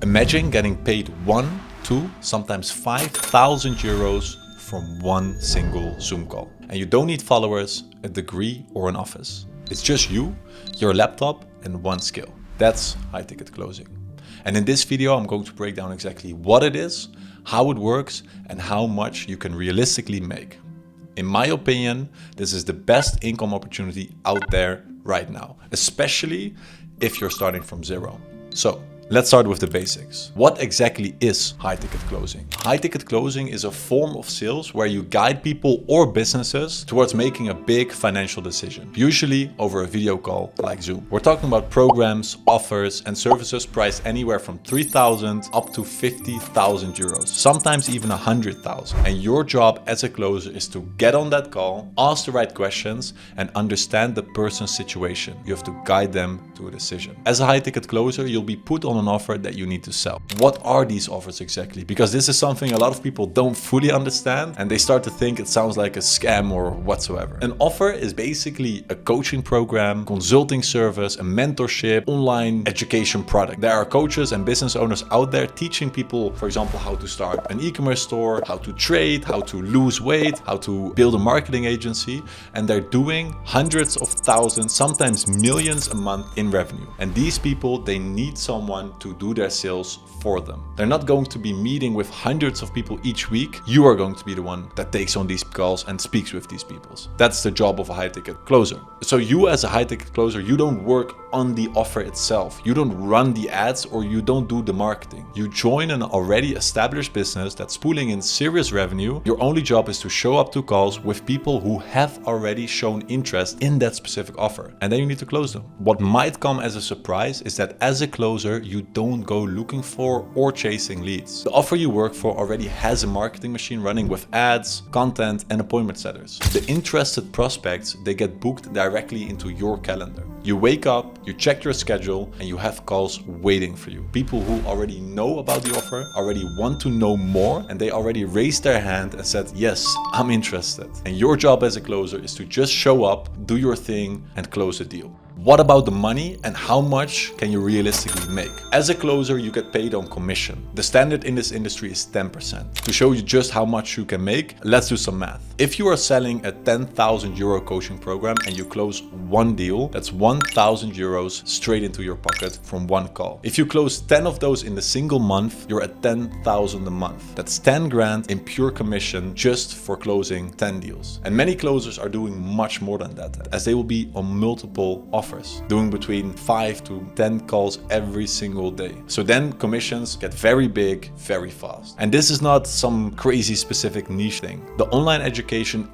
Imagine getting paid 1, 2, sometimes 5,000 euros from one single Zoom call. And you don't need followers, a degree, or an office. It's just you, your laptop, and one skill. That's high ticket closing. And in this video, I'm going to break down exactly what it is, how it works, and how much you can realistically make. In my opinion, this is the best income opportunity out there right now, especially if you're starting from zero. So let's start with the basics. What exactly is high ticket closing? High ticket closing is a form of sales where you guide people or businesses towards making a big financial decision, usually over a video call like Zoom. We're talking about programs, offers, and services priced anywhere from 3,000 up to 50,000 euros, sometimes even 100,000. And your job as a closer is to get on that call, ask the right questions, and understand the person's situation. You have to guide them to a decision. As a high ticket closer, you'll be put on an offer that you need to sell. What are these offers exactly? Because this is something a lot of people don't fully understand and they start to think it sounds like a scam or whatsoever. An offer is basically a coaching program, consulting service, a mentorship, online education product. There are coaches and business owners out there teaching people, for example, how to start an e-commerce store, how to trade, how to lose weight, how to build a marketing agency, and they're doing hundreds of thousands, sometimes millions a month in revenue. And these people, they need someone to do their sales for them. They're not going to be meeting with hundreds of people each week. You are going to be the one that takes on these calls and speaks with these people. That's the job of a high ticket closer. So you as a high ticket closer, you don't work on the offer itself. You don't run the ads or you don't do the marketing. You join an already established business that's pulling in serious revenue. Your only job is to show up to calls with people who have already shown interest in that specific offer. And then you need to close them. What might come as a surprise is that as a closer, you don't go looking for or chasing leads. The offer you work for already has a marketing machine running with ads, content, and appointment setters. The interested prospects, they get booked directly into your calendar. You wake up, you check your schedule, and you have calls waiting for you. People who already know about the offer, already want to know more, and they already raised their hand and said, yes, I'm interested. And your job as a closer is to just show up, do your thing, and close the deal. What about the money and how much can you realistically make? As a closer, you get paid on commission. The standard in this industry is 10%. To show you just how much you can make, let's do some math. If you are selling a 10,000 euro coaching program and you close one deal, that's 1,000 euros straight into your pocket from one call. If you close 10 of those in a single month, you're at 10,000 a month. That's 10 grand in pure commission just for closing 10 deals. And many closers are doing much more than that, as they will be on multiple offers, doing between 5 to 10 calls every single day. So then commissions get very big, very fast. And this is not some crazy specific niche thing. The online education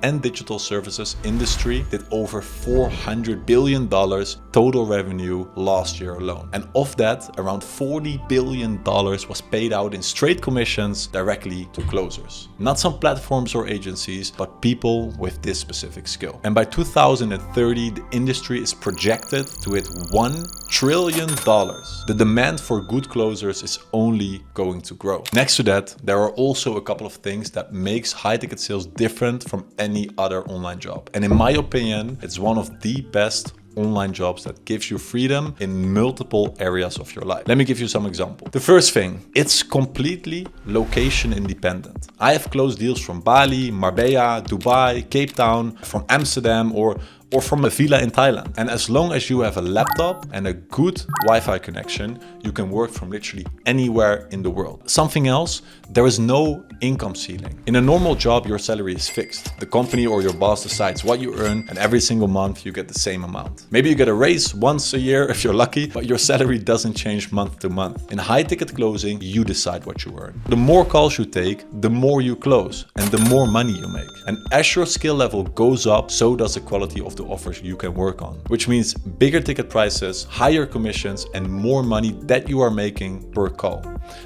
and digital services industry did over $400 billion total revenue last year alone. And of that, around $40 billion was paid out in straight commissions directly to closers. Not some platforms or agencies, but people with this specific skill. And by 2030, the industry is projected to hit $1 trillion. The demand for good closers is only going to grow. Next to that, there are also a couple of things that makes high ticket sales different from any other online job. And in my opinion, it's one of the best online jobs that gives you freedom in multiple areas of your life. Let me give you some examples. The first thing, it's completely location independent. I have closed deals from Bali, Marbella, Dubai, Cape Town, from Amsterdam, or from a villa in Thailand. And as long as you have a laptop and a good Wi-Fi connection, you can work from literally anywhere in the world. Something else, there is no income ceiling. In a normal job, your salary is fixed. The company or your boss decides what you earn, and every single month you get the same amount. Maybe you get a raise once a year if you're lucky, but your salary doesn't change month to month. In high ticket closing, you decide what you earn. The more calls you take, the more you close and the more money you make. And as your skill level goes up, so does the quality of the offers you can work on, which means bigger ticket prices, higher commissions, and more money that you are making per call.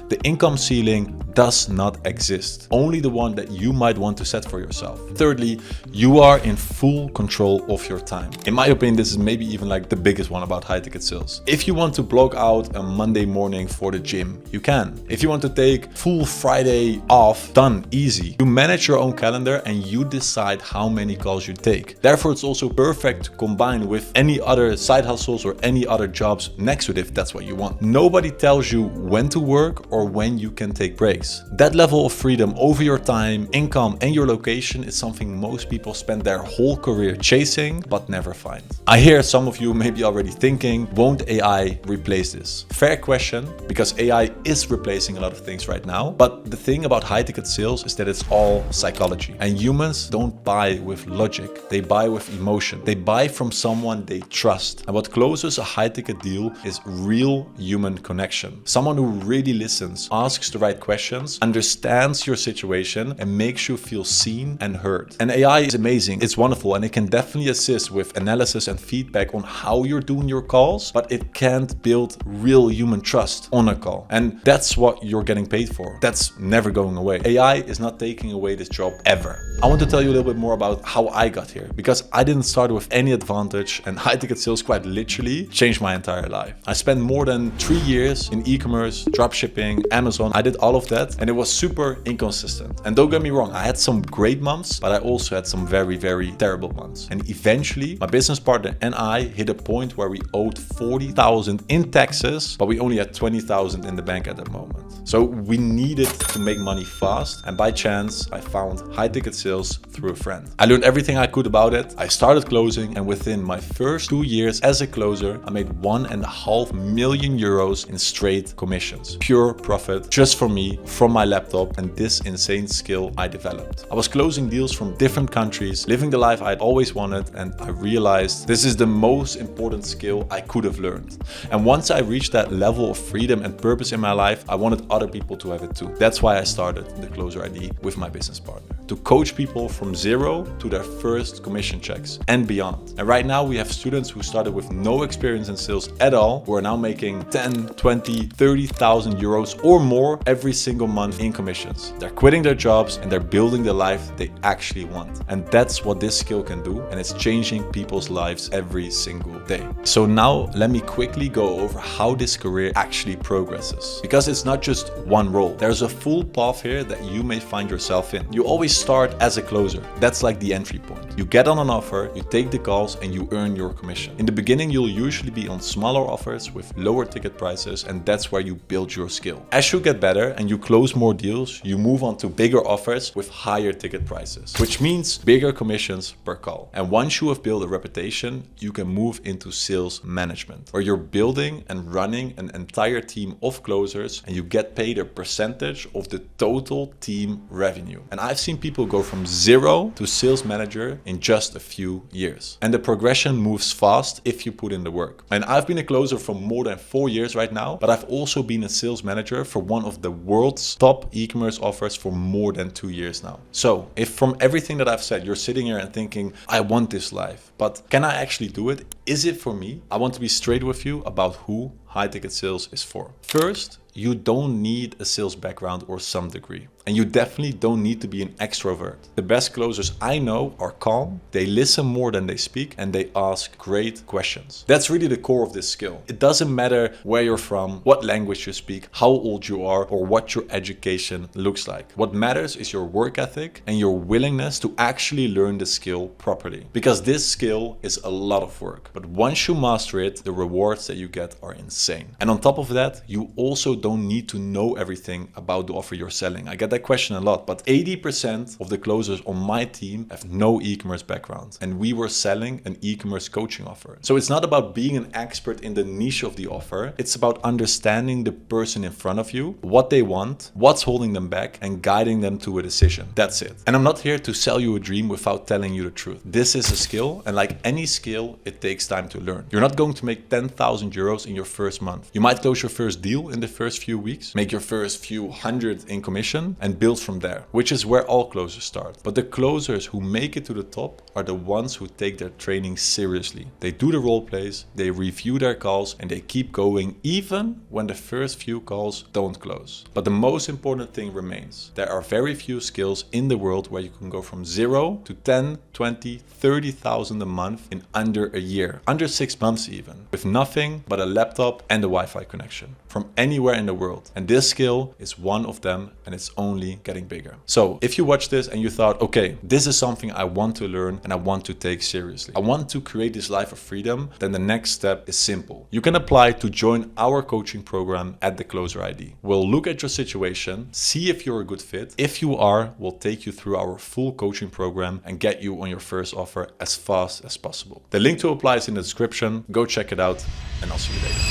The income ceiling does not exist, only the one that you might want to set for yourself. Thirdly, you are in full control of your time. In my opinion, this is maybe even like the biggest one about high ticket sales. If you want to block out a Monday morning for the gym, you can. If you want to take full Friday off, done, easy. You manage your own calendar and you decide how many calls you take. Therefore, it's also perfect to combine with any other side hustles or any other jobs next to it if that's what you want. Nobody tells you when to work work or when you can take breaks. That level of freedom over your time, income, and your location is something most people spend their whole career chasing but never find. I hear some of you may be already thinking, won't AI replace this? Fair question, because AI is replacing a lot of things right now. But the thing about high-ticket sales is that it's all psychology. And humans don't buy with logic, they buy with emotion. They buy from someone they trust. And what closes a high-ticket deal is real human connection. Someone who really listens, asks the right questions, understands your situation, and makes you feel seen and heard. And AI is amazing, it's wonderful, and it can definitely assist with analysis and feedback on how you're doing your calls, but it can't build real human trust on a call. And that's what you're getting paid for. That's never going away. AI is not taking away this job ever. I want to tell you a little bit more about how I got here, because I didn't start with any advantage, and high-ticket sales quite literally changed my entire life. I spent more than 3 years in e-commerce, dropshipping, Amazon. I did all of that, and it was super inconsistent. And don't get me wrong, I had some great months, but I also had some very, very terrible months. And eventually, my business partner and I hit a point where we owed 40,000 in taxes, but we only had 20,000 in the bank at that moment. So we needed to make money fast, and by chance, I found high-ticket sales through a friend. I learned everything I could about it. I started closing, and within my first 2 years as a closer, I made 1.5 million euros in straight commissions. Pure profit, just for me, from my laptop, and this insane skill I developed. I was closing deals from different countries, living the life I'd always wanted, and I realized this is the most important skill I could have learned. And once I reached that level of freedom and purpose in my life, I wanted other people to have it too. That's why I started the Closer ID with my business partner, to coach people from zero to their first commission checks and beyond. And right now we have students who started with no experience in sales at all, who are now making 10, 20, 30,000 euros or more every single month in commissions. They're quitting their jobs and they're building the life they actually want. And that's what this skill can do, and it's changing people's lives every single day. So now let me quickly go over how this career actually progresses, because it's not just one role. There's a full path here that you may find yourself in. You always start as a closer. That's like the entry point. You get on an offer, you take the calls, and you earn your commission. In the beginning, you'll usually be on smaller offers with lower ticket prices, and that's where you build your skill. As you get better and you close more deals, you move on to bigger offers with higher ticket prices, which means bigger commissions per call. And once you have built a reputation, you can move into sales management, where you're building and running an entire team of closers, and you get paid a percentage of the total team revenue. And I've seen people go from zero to sales manager in just a few years. And the progression moves fast if you put in the work. And I've been a closer for more than 4 years right now, but I've also been a sales manager for one of the world's top e-commerce offers for more than 2 years now. So if from everything that I've said, you're sitting here and thinking, I want this life, but can I actually do it? Is it for me? I want to be straight with you about who high-ticket sales is for. First, you don't need a sales background or some degree. And you definitely don't need to be an extrovert. The best closers I know are calm, they listen more than they speak, and they ask great questions. That's really the core of this skill. It doesn't matter where you're from, what language you speak, how old you are, or what your education looks like. What matters is your work ethic and your willingness to actually learn the skill properly. Because this skill is a lot of work. But once you master it, the rewards that you get are insane. And on top of that, you also don't need to know everything about the offer you're selling. I get that question a lot, but 80% of the closers on my team have no e-commerce background, and we were selling an e-commerce coaching offer. So it's not about being an expert in the niche of the offer, it's about understanding the person in front of you, what they want, what's holding them back, and guiding them to a decision. That's it. And I'm not here to sell you a dream without telling you the truth. This is a skill, and like any skill, it takes time to learn. You're not going to make 10,000 euros in your first month. You might close your first deal in the first few weeks, make your first few hundred in commission, and build from there, which is where all closers start. But the closers who make it to the top are the ones who take their training seriously. They do the role plays, they review their calls, and they keep going even when the first few calls don't close. But the most important thing remains. There are very few skills in the world where you can go from 0 to 10, 20, 30,000 a month in under a year, under 6 months even, with nothing but a laptop and a Wi-Fi connection. from anywhere in the world. And this skill is one of them, and it's only getting bigger. So if you watch this and you thought, okay, this is something I want to learn and I want to take seriously, I want to create this life of freedom, then the next step is simple. You can apply to join our coaching program at the Closer ID. We'll look at your situation, see if you're a good fit. If you are, we'll take you through our full coaching program and get you on your first offer as fast as possible. The link to apply is in the description. Go check it out, and I'll see you later.